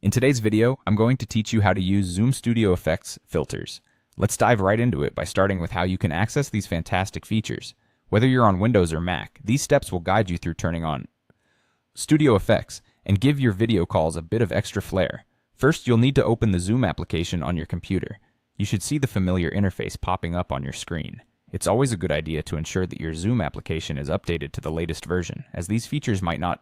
In today's video, I'm going to teach you how to use Zoom Studio Effects filters. Let's dive right into it by starting with how you can access these fantastic features. Whether you're on Windows or Mac, these steps will guide you through turning on Studio Effects and give your video calls a bit of extra flair. First, you'll need to open the Zoom application on your computer. You should see the familiar interface popping up on your screen. It's always a good idea to ensure that your Zoom application is updated to the latest version, as these features might not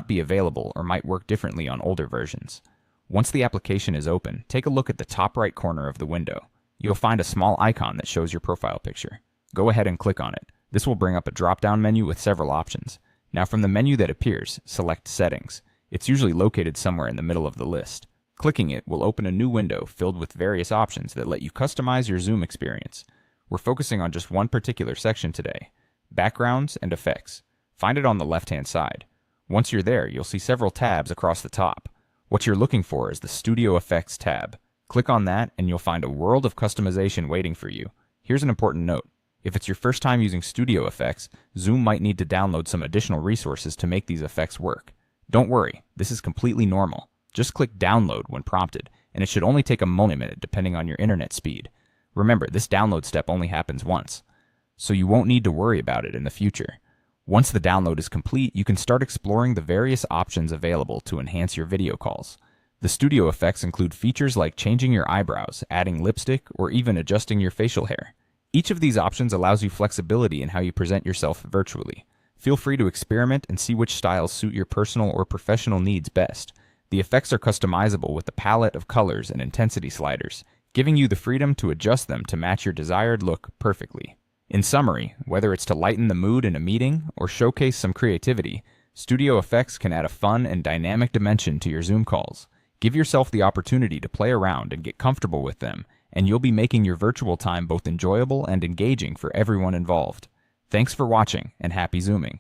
be available or might work differently on older versions. Once the application is open, take a look at the top right corner of the window. You'll find a small icon that shows your profile picture. Go ahead and click on it. This will bring up a drop-down menu with several options. Now from the menu that appears, select Settings. It's usually located somewhere in the middle of the list. Clicking it will open a new window filled with various options that let you customize your Zoom experience. We're focusing on just one particular section today: Backgrounds and Effects. Find it on the left-hand side. Once you're there, you'll see several tabs across the top. What you're looking for is the Studio Effects tab. Click on that and you'll find a world of customization waiting for you. Here's an important note. If it's your first time using Studio Effects, Zoom might need to download some additional resources to make these effects work. Don't worry, this is completely normal. Just click Download when prompted, and it should only take a minute depending on your internet speed. Remember, this download step only happens once, so you won't need to worry about it in the future. Once the download is complete, you can start exploring the various options available to enhance your video calls. The studio effects include features like changing your eyebrows, adding lipstick, or even adjusting your facial hair. Each of these options allows you flexibility in how you present yourself virtually. Feel free to experiment and see which styles suit your personal or professional needs best. The effects are customizable with a palette of colors and intensity sliders, giving you the freedom to adjust them to match your desired look perfectly. In summary, whether it's to lighten the mood in a meeting or showcase some creativity, Studio Effects can add a fun and dynamic dimension to your Zoom calls. Give yourself the opportunity to play around and get comfortable with them, and you'll be making your virtual time both enjoyable and engaging for everyone involved. Thanks for watching, and happy Zooming.